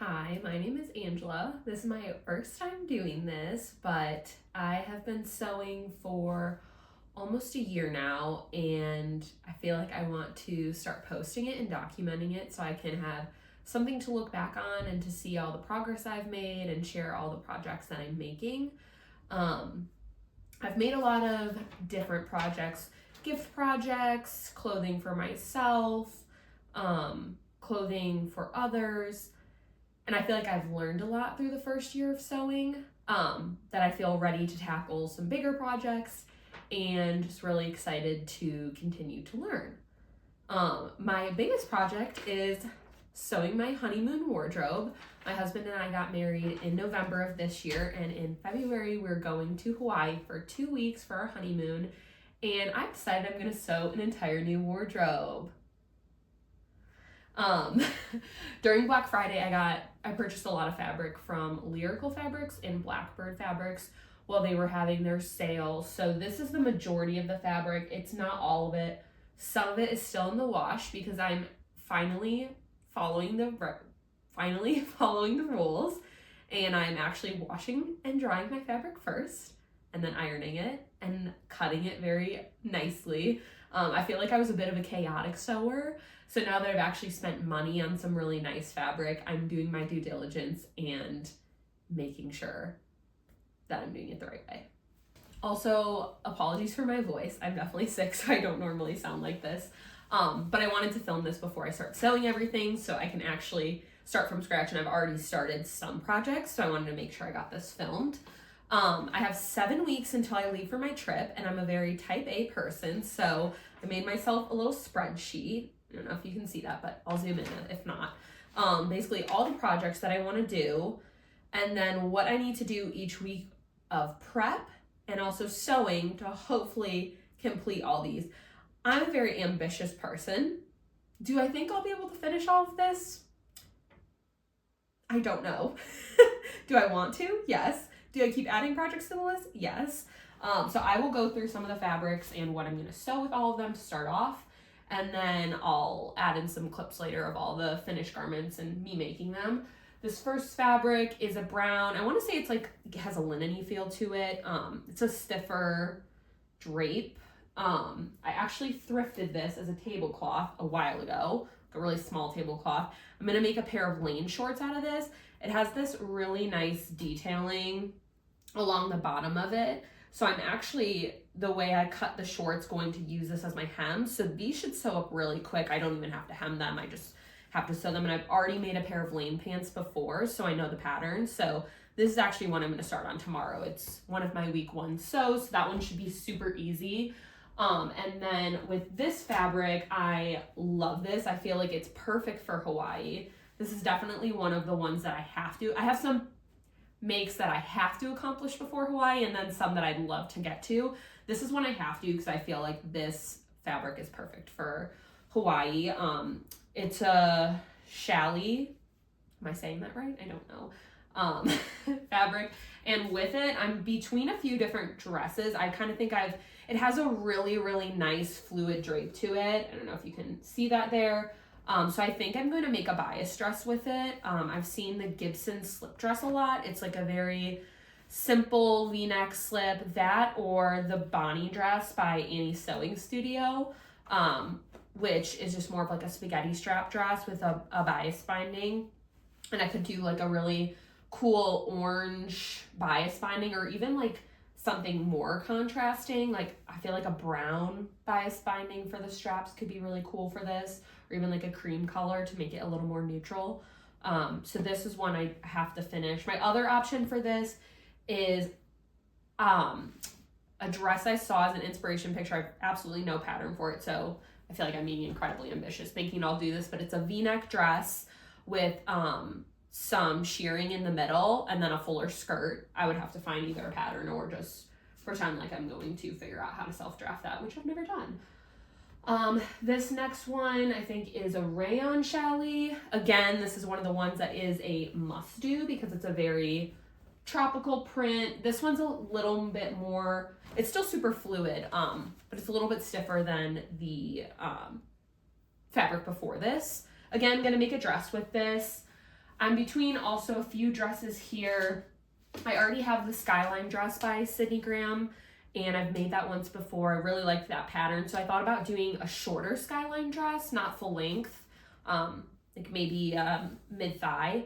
Hi, my name is Angela. This is my first time doing this, but I have been sewing for almost a year now, and I feel like I want to start posting it and documenting it so I can have something to look back on and to see all the progress I've made and share all the projects that I'm making. I've made a lot of different projects, gift projects, clothing for myself, clothing for others. And I feel like I've learned a lot through the first year of sewing, that I feel ready to tackle some bigger projects and just really excited to continue to learn. My biggest project is sewing my honeymoon wardrobe. My husband and I got married in November of this year, and in February we're going to Hawaii for 2 weeks for our honeymoon, and I decided I'm going to sew an entire new wardrobe. During Black Friday, I purchased a lot of fabric from Lyrical Fabrics and Blackbird Fabrics while they were having their sale. So this is the majority of the fabric. It's not all of it. Some of it is still in the wash because I'm finally following the rules, and I'm actually washing and drying my fabric first and then ironing it and cutting it very nicely. I feel like I was a bit of a chaotic sewer. So now that I've actually spent money on some really nice fabric, I'm doing my due diligence and making sure that I'm doing it the right way. Also, apologies for my voice. I'm definitely sick, so I don't normally sound like this. But I wanted to film this before I start sewing everything so I can actually start from scratch, and I've already started some projects, so I wanted to make sure I got this filmed. I have 7 weeks until I leave for my trip, and I'm a very type A person, so I made myself a little spreadsheet. I don't know if you can see that, but I'll zoom in if not. Basically all the projects that I want to do, and then what I need to do each week of prep, and also sewing to hopefully complete all these. I'm a very ambitious person. Do I think I'll be able to finish all of this? I don't know. Do I want to? Yes. Do I keep adding projects to the list? Yes. So I will go through some of the fabrics and what I'm going to sew with all of them to start off. And then I'll add in some clips later of all the finished garments and me making them. This first fabric is a brown. I want to say it has a linen-y feel to it. It's a stiffer drape. I actually thrifted this as a tablecloth a while ago, a really small tablecloth. I'm going to make a pair of lane shorts out of this. It has this really nice detailing along the bottom of it. So I'm actually, the way I cut the shorts, going to use this as my hem. So these should sew up really quick. I don't even have to hem them. I just have to sew them. And I've already made a pair of lane pants before, so I know the pattern. So this is actually one I'm going to start on tomorrow. It's one of my week 1 sews. So that one should be super easy. And then with this fabric, I love this. I feel like it's perfect for Hawaii. This is definitely one of the ones that I have some makes that I have to accomplish before Hawaii, and then some that I'd love to get to. This is one I have to because I feel like this fabric is perfect for Hawaii. It's a challis. Am I saying that right? I don't know. Fabric. And with it, I'm between a few different dresses. I kind of think it has a really, really nice fluid drape to it. I don't know if you can see that there. So I think I'm going to make a bias dress with it. I've seen the Gibson slip dress a lot. It's like a very simple V-neck slip, that or the Bonnie dress by Annie's Sewing Studio, which is just more of like a spaghetti strap dress with a bias binding. And I could do like a really cool orange bias binding, or even like something more contrasting. Like I feel like a brown bias binding for the straps could be really cool for this, or even like a cream color to make it a little more neutral. So this is one I have to finish. My other option for this is a dress I saw as an inspiration picture. I have absolutely no pattern for it, so I feel like I'm being incredibly ambitious thinking I'll do this, but it's a V-neck dress with some shearing in the middle and then a fuller skirt. I would have to find either a pattern or just pretend like I'm going to figure out how to self-draft that, which I've never done. This next one I think is a rayon challis. Again, this is one of the ones that is a must do because it's a very tropical print. This one's a little bit more, it's still super fluid, but it's a little bit stiffer than the fabric before this. Again, I'm gonna make a dress with this. I'm between also a few dresses here. I already have the Skyline dress by Sydney Graham, and I've made that once before. I really liked that pattern, so I thought about doing a shorter Skyline dress, not full length, like maybe mid-thigh.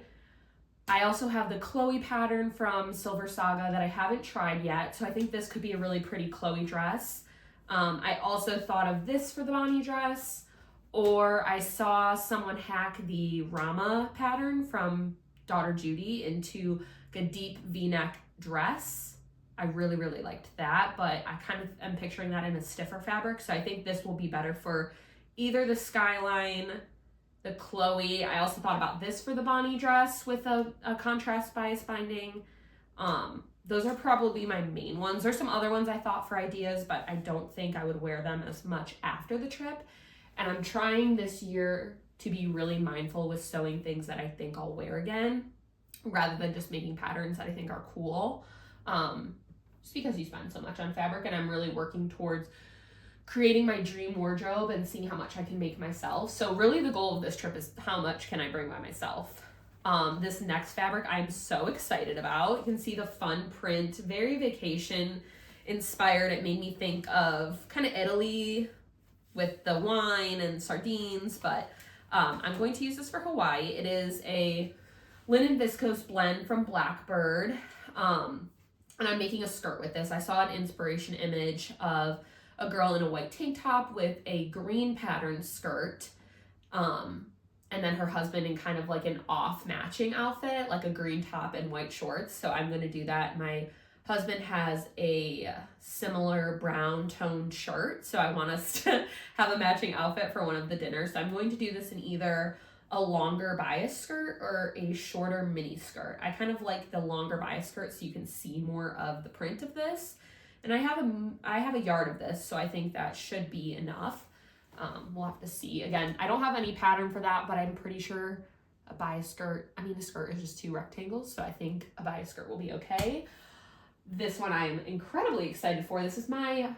I also have the Chloe pattern from Silver Saga that I haven't tried yet, so I think this could be a really pretty Chloe dress. I also thought of this for the Bonnie dress, or I saw someone hack the Rama pattern from Daughter Judy into a deep V-neck dress. I really, really liked that, but I kind of am picturing that in a stiffer fabric, so I think this will be better for either the Skyline, the Chloe. I also thought about this for the Bonnie dress with a contrast bias binding. Those are probably my main ones. There's some other ones I thought for ideas, but I don't think I would wear them as much after the trip. And I'm trying this year to be really mindful with sewing things that I think I'll wear again, rather than just making patterns that I think are cool. Just because you spend so much on fabric, and I'm really working towards creating my dream wardrobe and seeing how much I can make myself. So really the goal of this trip is how much can I bring by myself. This next fabric I'm so excited about. You can see the fun print, very vacation inspired. It made me think of kind of Italy with the wine and sardines, but I'm going to use this for Hawaii. It is a linen viscose blend from Blackbird, and I'm making a skirt with this. I saw an inspiration image of a girl in a white tank top with a green pattern skirt, and then her husband in kind of like an off matching outfit, like a green top and white shorts. So I'm going to do that. My husband has a similar brown toned shirt, so I want us to have a matching outfit for one of the dinners. So I'm going to do this in either a longer bias skirt or a shorter mini skirt. I kind of like the longer bias skirt so you can see more of the print of this. And I have a yard of this, so I think that should be enough. We'll have to see. Again, I don't have any pattern for that, but I'm pretty sure a bias skirt, the skirt is just 2 rectangles, so I think a bias skirt will be okay. This one I'm incredibly excited for. This is my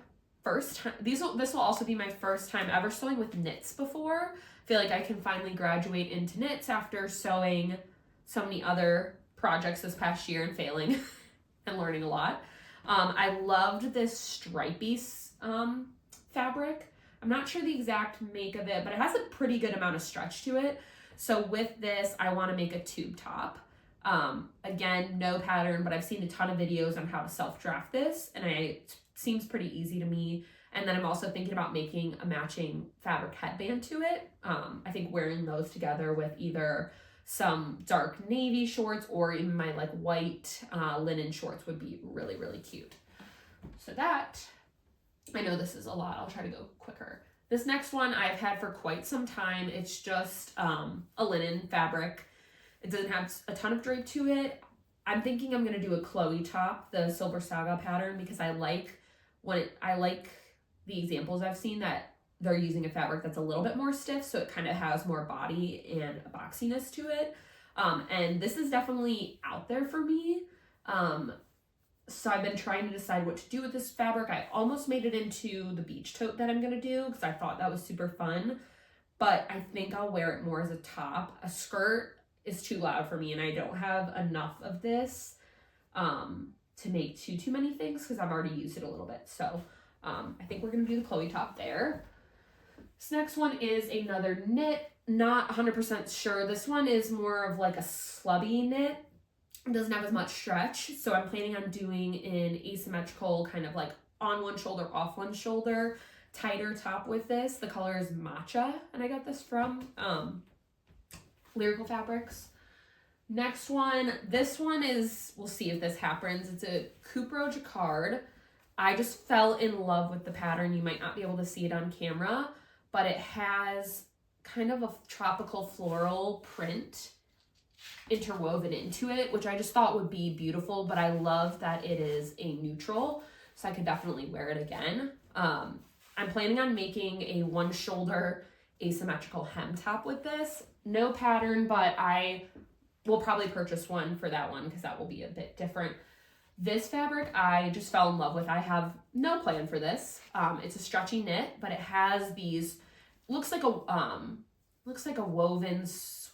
first time. This will also be my first time ever sewing with knits before. I feel like I can finally graduate into knits after sewing so many other projects this past year and failing and learning a lot. I loved this stripy fabric. I'm not sure the exact make of it, but it has a pretty good amount of stretch to it. So with this, I want to make a tube top. Again, no pattern, but I've seen a ton of videos on how to self-draft this, and it seems pretty easy to me. And then I'm also thinking about making a matching fabric headband to it. I think wearing those together with either some dark navy shorts or even my like white linen shorts would be really, really cute. So that, I know this is a lot. I'll try to go quicker. This next one I've had for quite some time. It's just a linen fabric. It doesn't have a ton of drape to it. I'm thinking I'm going to do a Chloe top, the Silver Saga pattern, because I like the examples I've seen that they're using a fabric that's a little bit more stiff, so it kind of has more body and a boxiness to it. And this is definitely out there for me. So I've been trying to decide what to do with this fabric. I almost made it into the beach tote that I'm going to do because I thought that was super fun, but I think I'll wear it more as a top. A skirt is too loud for me, and I don't have enough of this to make too many things because I've already used it a little bit. So I think we're going to do the Chloe top there. This next one is another knit. Not 100% sure. This one is more of like a slubby knit. It doesn't have as much stretch, so I'm planning on doing an asymmetrical kind of like on one shoulder, off one shoulder, tighter top with this. The color is Matcha, and I got this from Lyrical Fabrics. Next one, this one is, we'll see if this happens. It's a Cupro Jacquard. I just fell in love with the pattern. You might not be able to see it on camera, but it has kind of a tropical floral print interwoven into it, which I just thought would be beautiful, but I love that it is a neutral, so I could definitely wear it again. I'm planning on making a one shoulder asymmetrical hem top with this. No pattern, but I will probably purchase one for that one because that will be a bit different. This fabric I just fell in love with. I have no plan for this. It's a stretchy knit, but it has these, looks like a woven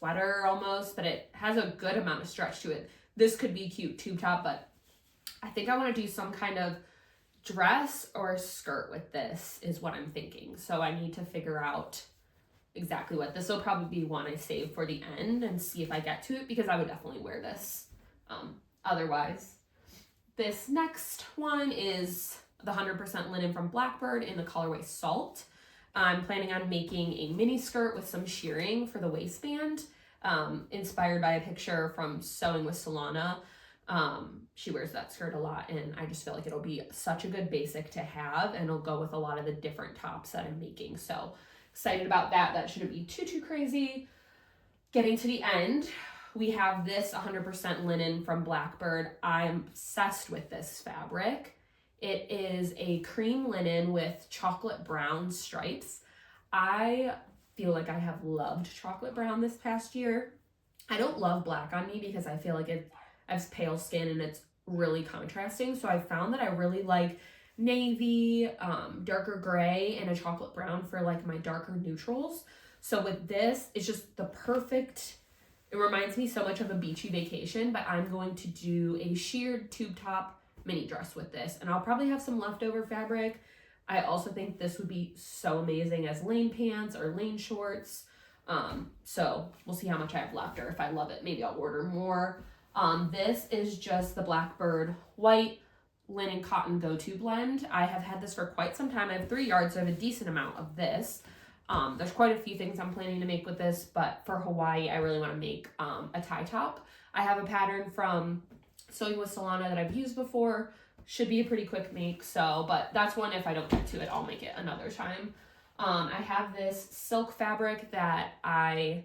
sweater almost, but it has a good amount of stretch to it. This could be cute tube top, but I think I want to do some kind of dress or skirt with this is what I'm thinking. So I need to figure out exactly what. This will probably be one I save for the end and see if I get to it, because I would definitely wear this otherwise. This next one is the 100% linen from Blackbird in the colorway Salt. I'm planning on making a mini skirt with some shearing for the waistband, inspired by a picture from Sewing with Solana. She wears that skirt a lot, and I just feel like it'll be such a good basic to have, and it'll go with a lot of the different tops that I'm making. So excited about that. That shouldn't be too crazy. Getting to the end, we have this 100% linen from Blackbird. I'm obsessed with this fabric. It is a cream linen with chocolate brown stripes. I feel like I have loved chocolate brown this past year. I don't love black on me because I feel like I have pale skin and it's really contrasting. So I found that I really like navy, darker gray, and a chocolate brown for like my darker neutrals. So with this, it's just the perfect, it reminds me so much of a beachy vacation, but I'm going to do a sheared tube top mini dress with this, and I'll probably have some leftover fabric. I also think this would be so amazing as lane pants or lane shorts. So we'll see how much I have left, or if I love it, maybe I'll order more. This is just the Blackbird white linen cotton go-to blend. I have had this for quite some time. I have 3 yards, so I have a decent amount of this. There's quite a few things I'm planning to make with this, but for Hawaii, I really want to make a tie top. I have a pattern from Sewing with Solana that I've used before. Should be a pretty quick make, so, but that's one, if I don't get to it, I'll make it another time. I have this silk fabric that I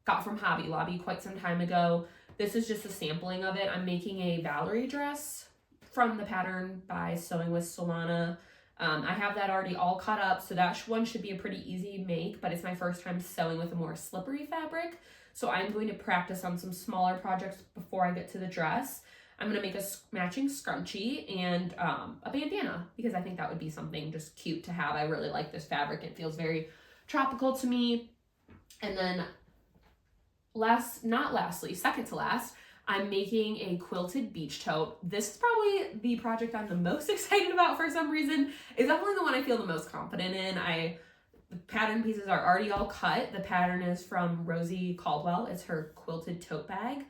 got from Hobby Lobby quite some time ago. This is just a sampling of it. I'm making a Valerie dress from the pattern by Sewing with Solana. I have that already all cut up, so that one should be a pretty easy make, but it's my first time sewing with a more slippery fabric, so I'm going to practice on some smaller projects before I get to the dress. I'm going to make a matching scrunchie and a bandana, because I think that would be something just cute to have. I really like this fabric. It feels very tropical to me. And then second to last, I'm making a quilted beach tote. This is probably the project I'm the most excited about for some reason. It's definitely the one I feel the most confident in. The pattern pieces are already all cut. The pattern is from Rosie Caldwell. It's her quilted tote bag.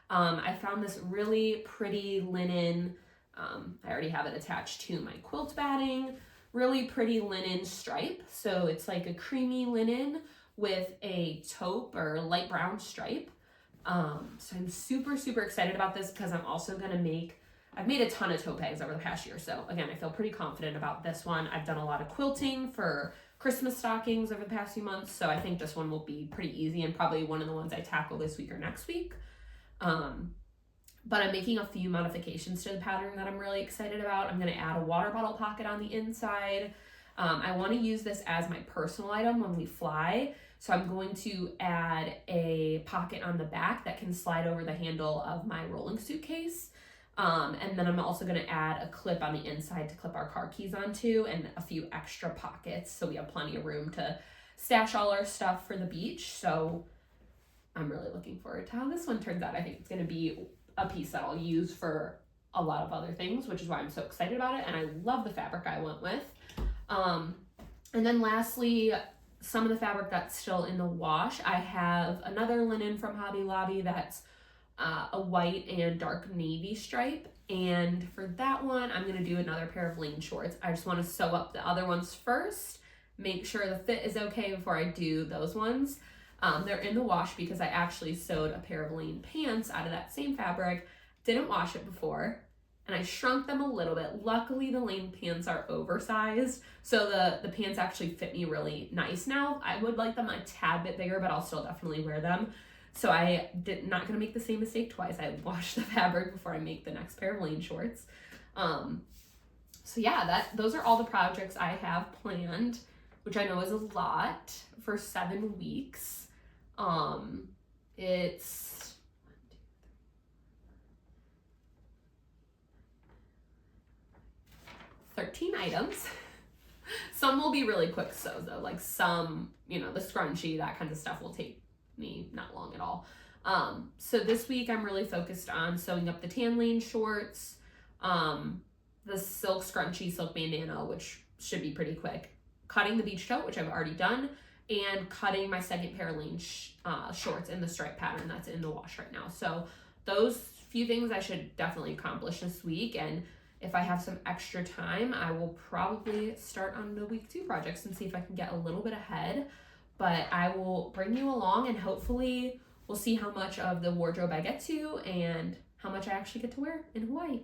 I found this really pretty linen, I already have it attached to my quilt batting, really pretty linen stripe. So it's like a creamy linen with a taupe or light brown stripe. So I'm super excited about this, because I'm also going to I've made a ton of tote bags over the past year. So again, I feel pretty confident about this one. I've done a lot of quilting for Christmas stockings over the past few months. So I think this one will be pretty easy, and probably one of the ones I tackle this week or next week. But I'm making a few modifications to the pattern that I'm really excited about. I'm going to add a water bottle pocket on the inside. I want to use this as my personal item when we fly. So I'm going to add a pocket on the back that can slide over the handle of my rolling suitcase. And then I'm also going to add a clip on the inside to clip our car keys onto, and a few extra pockets, so we have plenty of room to stash all our stuff for the beach. So I'm really looking forward to how this one turns out. I think it's going to be a piece that I'll use for a lot of other things, which is why I'm so excited about it. And I love the fabric I went with. And then lastly, some of the fabric that's still in the wash. I have another linen from Hobby Lobby that's a white and dark navy stripe. And for that one, I'm going to do another pair of lane shorts. I just want to sew up the other ones first, make sure the fit is okay before I do those ones. They're in the wash because I actually sewed a pair of lane pants out of that same fabric, didn't wash it before, and I shrunk them a little bit. Luckily, the lane pants are oversized, so the pants actually fit me really nice now. I would like them a tad bit bigger, but I'll still definitely wear them. So not gonna make the same mistake twice. I washed the fabric before I make the next pair of lane shorts. So yeah, those are all the projects I have planned, which I know is a lot for 7 weeks. It's 13 items. Some will be really quick sews though, like some, the scrunchie, that kind of stuff will take me not long at all. So this week I'm really focused on sewing up the tan lane shorts, the silk scrunchy, silk bandana, which should be pretty quick, cutting the beach tote, which I've already done, and cutting my second pair of lane shorts in the stripe pattern that's in the wash right now. So those few things I should definitely accomplish this week, and if I have some extra time, I will probably start on the week 2 projects and see if I can get a little bit ahead. But I will bring you along, and hopefully we'll see how much of the wardrobe I get to and how much I actually get to wear in Hawaii.